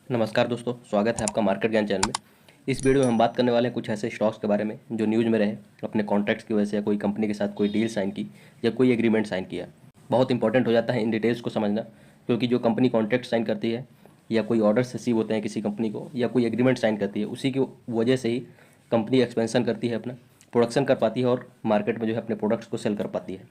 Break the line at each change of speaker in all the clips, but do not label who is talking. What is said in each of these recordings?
नमस्कार दोस्तों, स्वागत है आपका मार्केट ज्ञान चैनल में। इस वीडियो में हम बात करने वाले हैं कुछ ऐसे स्टॉक्स के बारे में जो न्यूज़ में रहे, अपने कॉन्ट्रैक्ट्स की वजह से या कोई कंपनी के साथ कोई डील साइन की या कोई एग्रीमेंट साइन किया। बहुत इंपॉर्टेंट हो जाता है इन डिटेल्स को समझना, क्योंकि जो कंपनी कॉन्ट्रैक्ट साइन करती है या कोई ऑर्डर्स रिसीव होते हैं किसी कंपनी को या कोई एग्रीमेंट साइन करती है, उसी की वजह से ही कंपनी एक्सपेंशन करती है, अपना प्रोडक्शन कर पाती है और मार्केट में जो है अपने प्रोडक्ट्स को सेल कर पाती है।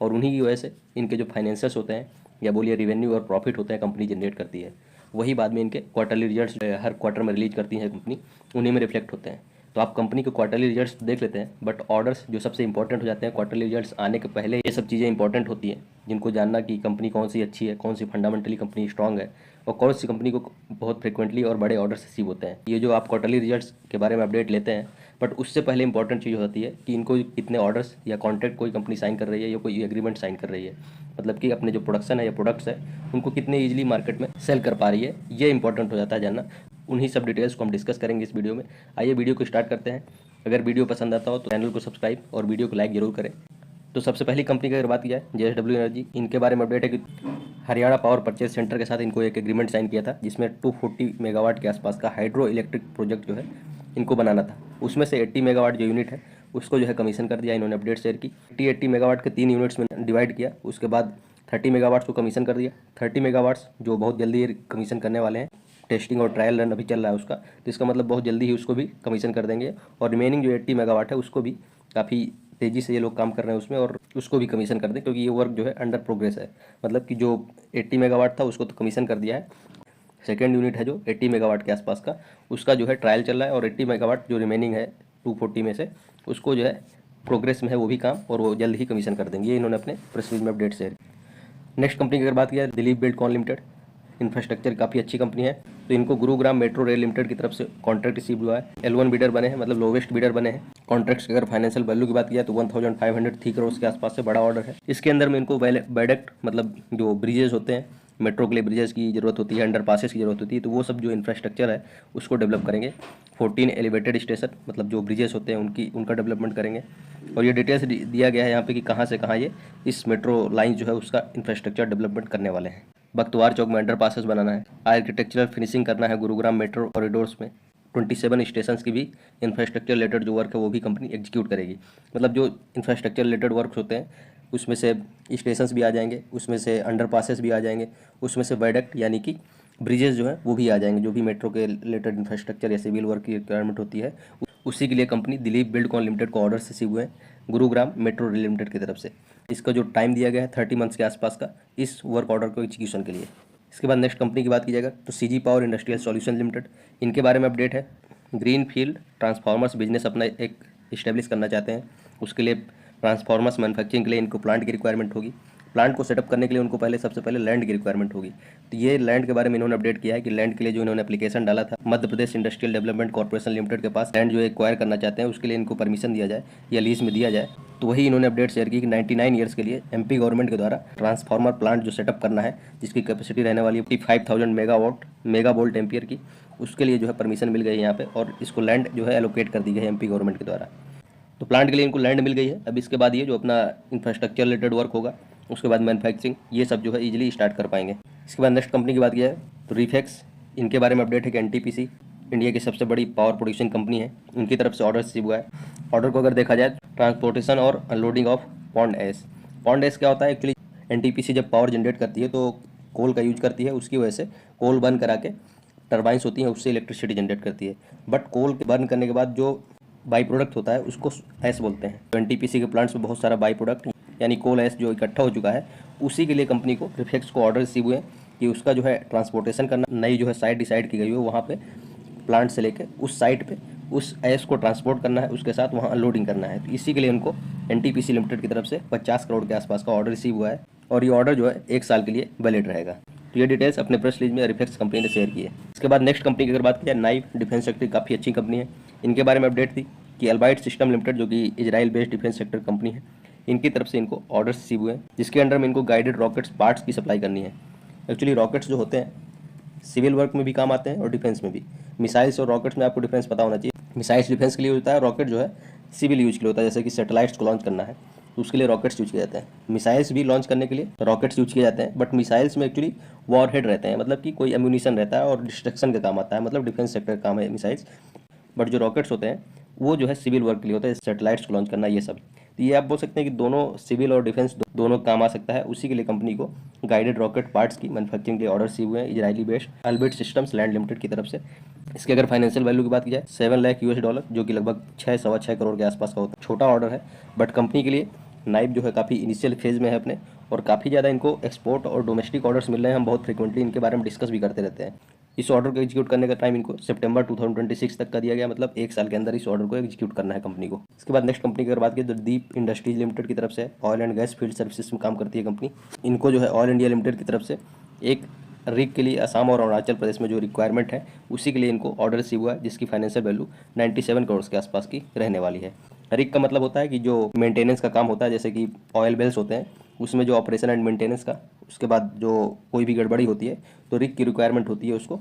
और उन्हीं की वजह से इनके जो फाइनेंशियल्स होते हैं या बोलिए रेवेन्यू और प्रॉफिट होते हैं कंपनी जनरेट करती है, वही बाद में इनके क्वार्टरली रिजल्ट्स हर क्वार्टर में रिलीज करती है कंपनी, उन्हीं में रिफ्लेक्ट होते हैं। तो आप कंपनी के क्वार्टरली रिजल्ट्स देख लेते हैं, बट ऑर्डर्स जो सबसे इंपॉर्टेंट हो जाते हैं क्वार्टरली रिजल्ट्स आने के पहले, ये सब चीज़ें इंपॉर्टेंट होती हैं जिनको जानना कि कंपनी कौन सी अच्छी है, कौन सी फंडामेंटली कंपनी स्ट्रांग है और कौन सी कंपनी को बहुत फ्रिक्वेंटली और बड़े ऑर्डर्स रिसीव होते हैं। ये जो आप क्वार्टरली रिजल्ट्स के बारे में अपडेट लेते हैं, बट उससे पहले इंपॉर्टेंट चीज़ होती है कि इनको कितने ऑर्डर्स या कॉन्ट्रैक्ट कोई कंपनी साइन कर रही है या कोई एग्रीमेंट साइन कर रही है, मतलब कि अपने जो प्रोडक्शन है या प्रोडक्ट्स है उनको कितने ईजिली मार्केट में सेल कर पा रही है, ये इंपॉर्टेंट हो जाता है जानना। उन्हीं सब डिटेल्स को हम डिस्कस करेंगे इस वीडियो में। आइए वीडियो को स्टार्ट करते हैं। अगर वीडियो पसंद आता हो तो चैनल को सब्सक्राइब और वीडियो को लाइक जरूर करें। तो सबसे पहली कंपनी की अगर बात की जाए, JSW एनर्जी, इनके बारे में अपडेट है कि हरियाणा पावर परचेज सेंटर के साथ इनको एक एग्रीमेंट साइन किया था, जिसमें 240 मेगावाट के आसपास का हाइड्रो इलेक्ट्रिक प्रोजेक्ट जो है इनको बनाना था। उसमें से 80 मेगावाट जो यूनिट है उसको जो है कमीशन कर दिया, इन्होंने अपडेट शेयर की। 80 मेगावाट के 3 यूनिट्स में डिवाइड किया, उसके बाद 30 मेगावाट्स को कमीशन कर दिया। 30 मेगावाट्स जो बहुत जल्दी कमीशन करने वाले हैं, टेस्टिंग और ट्रायल रन अभी चल रहा है उसका, तो इसका मतलब बहुत जल्दी ही उसको भी कमीशन कर देंगे। और रिमेनिंग जो 80 मेगावाट है उसको भी काफ़ी तेज़ी से ये लोग काम कर रहे हैं उसमें, और उसको भी कमीशन कर दें, क्योंकि ये वर्क जो है अंडर प्रोग्रेस है। मतलब कि जो 80 मेगावाट था उसको तो कमीशन कर दिया है, सेकेंड यूनिट है जो 80 मेगावाट के आसपास का, उसका जो है ट्रायल चल रहा है। और 80 मेगावाट जो रिमेनिंग है 240 में से, उसको जो है प्रोग्रेस में है वो भी काम, और वो जल्द ही कमीशन कर देंगे, ये इन्होंने अपने प्रेस रिलीज में अपडेट शेयर। नेक्स्ट कंपनी की अगर बात की जाए, दिलीप बिल्डकॉन लिमिटेड, इंफ्रास्ट्रक्चर काफ़ी अच्छी कंपनी है। तो इनको गुरुग्राम मेट्रो रेल लिमिटेड की तरफ से कॉन्ट्रैक्ट रिसीव हुआ है। L1 बिडर बने हैं, मतलब लोवेस्ट बिडर बने हैं। कॉन्ट्रैक्ट्स की अगर फाइनेंशियल वैल्यू की बात की जाए तो 1503 करोड़ के आसपास से बड़ा ऑर्डर है। इसके अंदर में इनको वायडक्ट, मतलब जो ब्रिजेस होते हैं, मेट्रो के लिए ब्रिजेस की जरूरत होती है, अंडर पासेस की जरूरत होती है, तो वो सब जो इंफ्रास्ट्रक्चर है उसको डेवलप करेंगे। 14 एलिवेटेड स्टेशन, मतलब जो ब्रिजेस होते हैं उनका डेवलपमेंट करेंगे। और ये डिटेल्स दिया गया है यहाँ पे कि कहाँ से कहाँ ये इस मेट्रो लाइन जो है उसका इंफ्रास्ट्रक्चर डेवलपमेंट करने वाले हैं। बख्तवार चौक में अंडर पासेस बनाना है, आर्किटेक्चरल फिनिशिंग करना है गुरुग्राम मेट्रो कॉरिडोर्स में। 27 स्टेशन की भी इंफ्रास्ट्रक्चर रिलेटेड जो वर्क है वो भी कंपनी एग्जीक्यूट करेगी। मतलब जो इंफ्रास्ट्रक्चर रिलेटेड वर्क होते हैं उसमें से स्टेशंस भी आ जाएंगे, उसमें से अंडर पासेस भी आ जाएंगे, उसमें से वायडक्ट यानी कि ब्रिजेस जो है वो भी आ जाएंगे। जो भी मेट्रो के रिलेटेड इंफ्रास्ट्रक्चर या सिविल वर्क की रिक्वायरमेंट होती है, उसी के लिए कंपनी दिलीप बिल्डकॉन लिमिटेड को ऑर्डर्स रिसीव हुए हैं गुरुग्राम मेट्रो रेल लिमिटेड की तरफ से। इसका जो टाइम दिया गया है 30 मंथ्स के आसपास का इस वर्क ऑर्डर को एग्जीक्यूशन के लिए। इसके बाद नेक्स्ट कंपनी की बात की जाएगा तो CG power industrial solution limited, इनके बारे में अपडेट है। ग्रीन फील्ड ट्रांसफार्मर्स बिजनेस अपना एक इस्टेब्लिश करना चाहते हैं। उसके लिए ट्रांसफार्मर्स मैन्युफैक्चरिंग के लिए इनको प्लांट की रिक्वायरमेंट होगी। प्लांट को सेटअप करने के लिए उनको सबसे पहले लैंड की रिक्वायरमेंट होगी। तो ये लैंड के बारे में इन्होंने अपडेट किया है कि लैंड के लिए जो इन्होंने एप्लीकेशन डाला था Madhya Pradesh industrial development corporation limited के पास, लैंड जो एक्वायर करना चाहते हैं उसके लिए इनको परमिशन दिया जाए या लीज में दिया जाए। तो वही इन्होंने अपडेट शेयर की कि 99 ईयर्स के लिए MP गवर्नमेंट के द्वारा ट्रांसफार्मर प्लांट जो सेटअप करना है, जिसकी कैपेसिटी रहने वाली है 55,000 मेगा वोल्ट एम्पियर की, उसके लिए जो है परमिशन मिल गई है यहाँ पे, और इसको लैंड जो है एलोकेट कर दी गई है MP गवर्नमेंट के द्वारा। तो प्लांट के लिए इनको लैंड मिल गई है। अब इसके बाद ये जो अपना इंफ्रास्ट्रक्चर रिलेटेड वर्क होगा, उसके बाद मैन्युफैक्चरिंग, ये सब जो है इजीली स्टार्ट कर पाएंगे। इसके बाद नेक्स्ट कंपनी की बात की जाए तो रिफेक्स, इनके बारे में अपडेट है कि NTPC इंडिया की सबसे बड़ी पावर प्रोड्यूसिंग कंपनी है, उनकी तरफ से ऑर्डर रिसीव हुआ है। ऑर्डर को अगर देखा जाए, ट्रांसपोर्टेशन और unloading of pond S. Pond S क्या होता है एक्चुअली, NTPC जब पावर जनरेट करती है तो कोल का यूज करती है, उसकी वजह से कोल बर्न करा के टरबाइंस होती हैं, उससे इलेक्ट्रिसिटी जनरेट करती है। बट कोल बर्न करने के बाद जो बाई प्रोडक्ट होता है उसको एस बोलते हैं। तो NTPC के प्लांट्स में बहुत सारा बाई प्रोडक्ट यानी कोल एस जो इकट्ठा हो चुका है, उसी के लिए कंपनी को रिफेक्स को ऑर्डर रिसीव हुए कि उसका जो है ट्रांसपोर्टेशन करना, नई जो है साइट डिसाइड की गई हो वहाँ पे प्लांट से लेकर उस साइट पे उस एस को ट्रांसपोर्ट करना है, उसके साथ वहाँ अनलोडिंग करना है। तो इसी के लिए उनको NTPC लिमिटेड की तरफ से 50 करोड़ के आसपास का ऑर्डर रिसीव हुआ है, और ये ऑर्डर जो है 1 साल के लिए वैलिड रहेगा। तो ये डिटेल्स अपने प्रेस रिलीज में रिफेक्स कंपनी ने शेयर की है। इसके बाद नेक्स्ट कंपनी की अगर बात की जाए, नाइव डिफेंस सेक्टर काफ़ी अच्छी कंपनी है। इनके बारे में अपडेट थी कि अल्बाइट सिस्टम लिमिटेड, जो कि Israel based defence sector company है, इनकी तरफ से इनको ऑर्डर रिसीव हुए हैं, जिसके अंडर में इनको गाइडेड रॉकेट्स पार्ट्स की सप्लाई करनी है। एक्चुअली रॉकेट्स जो होते हैं सिविल वर्क में भी काम आते हैं और डिफेंस में भी। मिसाइल्स और रॉकेट्स में आपको डिफरेंस पता होना चाहिए। मिसाइल्स डिफेंस के लिए होता है, रॉकेट जो है सिविल यूज के लिए होता है, जैसे कि सैटेलाइट्स को लॉन्च करना है। तो उसके लिए रॉकेट्स यूज किए जाते हैं। मिसाइल्स भी लॉन्च करने के लिए रॉकेट्स यूज किए जाते हैं, बट मिसाइल्स में एक्चुअली वॉर हेड रहते हैं, मतलब कि कोई एम्यूनिशन रहता है और डिस्ट्रक्शन का काम आता है, मतलब डिफेंस सेक्टर का काम है मिसाइल्स। बट जो रॉकेट्स होते हैं वो जो है सिविल वर्क के लिए होता है, सैटेलाइट्स को लॉन्च करना ये सब। तो ये आप बोल सकते हैं कि दोनों सिविल और डिफेंस दोनों काम आ सकता है। उसी के लिए कंपनी को गाइडेड रॉकेट पार्ट्स की मैन्युफैक्चरिंग के लिए ऑर्डर रिसीव हुए हैं Israeli based Elbit systems land limited की तरफ से। इसके अगर फाइनेंशियल वैल्यू की बात की जाए $7 लाख, जो कि लगभग 6 सवा 6 करोड़ के आसपास का होता है। छोटा ऑर्डर है, बट कंपनी के लिए नाइब जो है काफ़ी इनिशियल फेज में है अपने, और काफ़ी ज़्यादा इनको एक्सपोर्ट और डोमेस्टिक ऑर्डर्स मिल रहे हैं। हम बहुत फ्रिक्वेंटली इनके बारे में डिस्कस भी करते रहते हैं। इस ऑर्डर को एग्जीक्यूट करने का टाइम इनको सितंबर 2026 तक का दिया गया, मतलब 1 साल के अंदर इस ऑर्डर को एग्जीक्यूट करना है कंपनी को। इसके बाद नेक्स्ट कंपनी की अगर बात की तो दीप इंडस्ट्रीज लिमिटेड की तरफ से oil and gas field services में काम करती है कंपनी। इनको जो है ऑयल इंडिया लिमिटेड की तरफ से एक रिग के लिए असम और अरुणाचल प्रदेश में जो रिक्वायरमेंट है उसी के लिए इनको ऑर्डर रिसीव हुआ है, जिसकी फाइनेंशियल वैल्यू 97 करोड़ के आसपास की रहने वाली है। रिग का मतलब होता है कि जो मेंटेनेंस का काम होता है, जैसे कि ऑयल वेल्स होते हैं उसमें जो ऑपरेशन एंड मेंटेनेंस का, उसके बाद जो कोई भी गड़बड़ी होती है तो रिग की रिक्वायरमेंट होती है उसको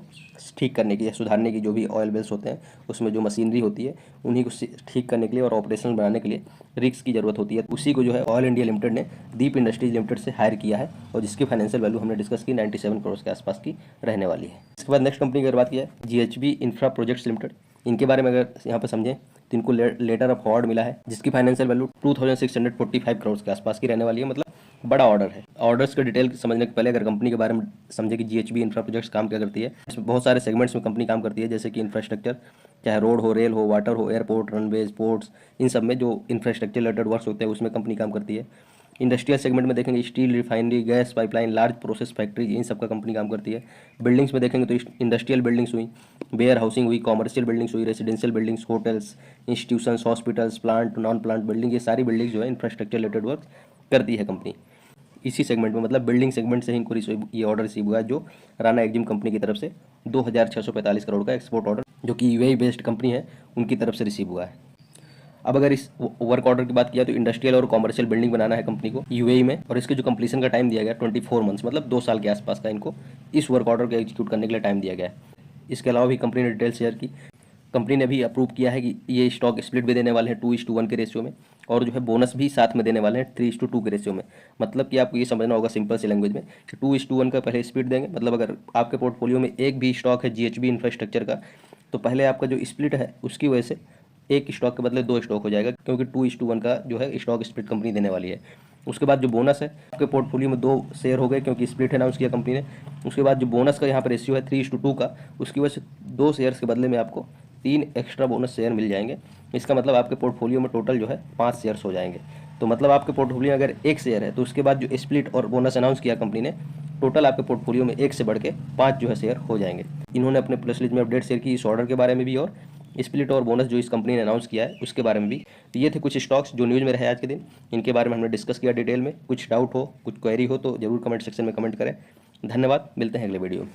ठीक करने की या सुधारने की। जो भी ऑयल वेल्स होते हैं उसमें जो मशीनरी होती है उन्हीं को ठीक करने के लिए और ऑपरेशन बनाने के लिए रिग्स की ज़रूरत होती है। उसी को जो है ऑयल इंडिया लिमिटेड ने दीप इंडस्ट्रीज लिमिटेड से हायर किया है, और जिसकी फाइनेंशियल वैल्यू हमने डिस्कस की 97 करोड़ के आसपास की रहने वाली है। इसके बाद नेक्स्ट कंपनी की अगर बात की जाए GHB इंफ्रा प्रोजेक्ट्स लिमिटेड, इनके बारे में अगर यहाँ पर समझें तो इनको लेटर ऑफ अवार्ड मिला है, जिसकी फाइनेंशियल वैल्यू 2645 करोड़ के आसपास की रहने वाली है, मतलब बड़ा ऑर्डर है। ऑर्डर्स के डिटेल समझने के पहले अगर कंपनी के बारे में समझे कि GHB इंफ्रा प्रोजेक्ट्स काम क्या करती है। इसमें बहुत सारे सेगमेंट्स में कंपनी काम करती है, जैसे कि इंफ्रास्ट्रक्चर, चाहे रोड हो, रेल हो, वाटर हो, एयरपोर्ट, रनवेज, पोर्ट्स, इन सब में जो इंफ्रास्ट्रक्चर रिलेटेड वर्क्स होते हैं उसमें कंपनी काम करती है। इंडस्ट्रियल सेगमेंट में देखेंगे steel, refinery, gas pipeline, large process factory, इन सब का कंपनी काम करती है। बिल्डिंग्स में देखेंगे तो इंडस्ट्रियल बिल्डिंग्स हुई, वेयर हाउसिंग हुई, कॉमर्शियल बिल्डिंग्स हुई, residential buildings, hotels, institutions, hospitals, plant, non plant building, ये सारी बिल्डिंग्स जो है इंफ्रास्ट्रक्चर रिलेटेड वर्क करती है कंपनी। इसी सेगमेंट में, मतलब बिल्डिंग सेगमेंट से ही इनको ये ऑर्डर रिसीव हुआ है, जो राणा एक्जिम कंपनी की तरफ से 2645 करोड़ का एक्सपोर्ट ऑर्डर, जो कि यूएई बेस्ड कंपनी है, उनकी तरफ से रिसीव हुआ है। अब अगर इस वर्क ऑर्डर की बात किया तो इंडस्ट्रियल और कॉमर्शियल बिल्डिंग बनाना है कंपनी को यूएई में, और इसके जो कंप्लीशन का टाइम दिया गया 24 मंथ्स, मतलब 2 साल के आसपास का इनको इस वर्क ऑर्डर को एग्जीक्यूट करने के लिए टाइम दिया गया है। इसके अलावा भी कंपनी ने डिटेल शेयर की। कंपनी ने भी अप्रूव किया है कि ये स्टॉक स्प्लिट भी देने वाले हैं 2:1 के रेशियो में, और जो है बोनस भी साथ में देने वाले हैं 3:2 के रेशियो में। मतलब कि आपको ये समझना होगा सिंपल सी लैंग्वेज में कि 2:1 का पहले स्प्लिट देंगे, मतलब अगर आपके पोर्टफोलियो में एक भी स्टॉक है GHB इंफ्रास्ट्रक्चर का, तो पहले आपका जो स्प्लिट है उसकी वजह से एक स्टॉक के बदले 2 स्टॉक हो जाएगा, क्योंकि 2:1 का जो है स्टॉक स्प्लिट कंपनी देने वाली है। उसके बाद जो बोनस है आपके पोर्टफोलियो में 2 शेयर हो गए, क्योंकि स्प्लिट अनाउंस किया कंपनी ने। उसके बाद जो बोनस का यहाँ पर रेशियो है 3:2 का, उसकी वजह से 2 शेयर्स के बदले में आपको 3 एक्स्ट्रा बोनस शेयर मिल जाएंगे। इसका मतलब आपके पोर्टफोलियो में टोटल जो है 5 शेयर्स हो जाएंगे। तो मतलब आपके पोर्टफोलियो में अगर 1 शेयर है तो उसके बाद जो स्प्लिट और बोनस अनाउंस किया कंपनी ने, टोटल आपके पोर्टफोलियो में 1 से बढ़ के 5 जो है शेयर हो जाएंगे। इन्होंने अपने प्रेस रिलीज में अपडेट शेयर की इस ऑर्डर के बारे में भी, और स्प्लिट और बोनस जो इस कंपनी ने अनाउंस किया है उसके बारे में भी। तो ये थे कुछ स्टॉक्स जो न्यूज़ में रहे आज के दिन, इनके बारे में हमने डिस्कस किया डिटेल में। कुछ डाउट हो, कुछ क्वेरी हो तो जरूर कमेंट सेक्शन में कमेंट करें। धन्यवाद, मिलते हैं अगले वीडियो में।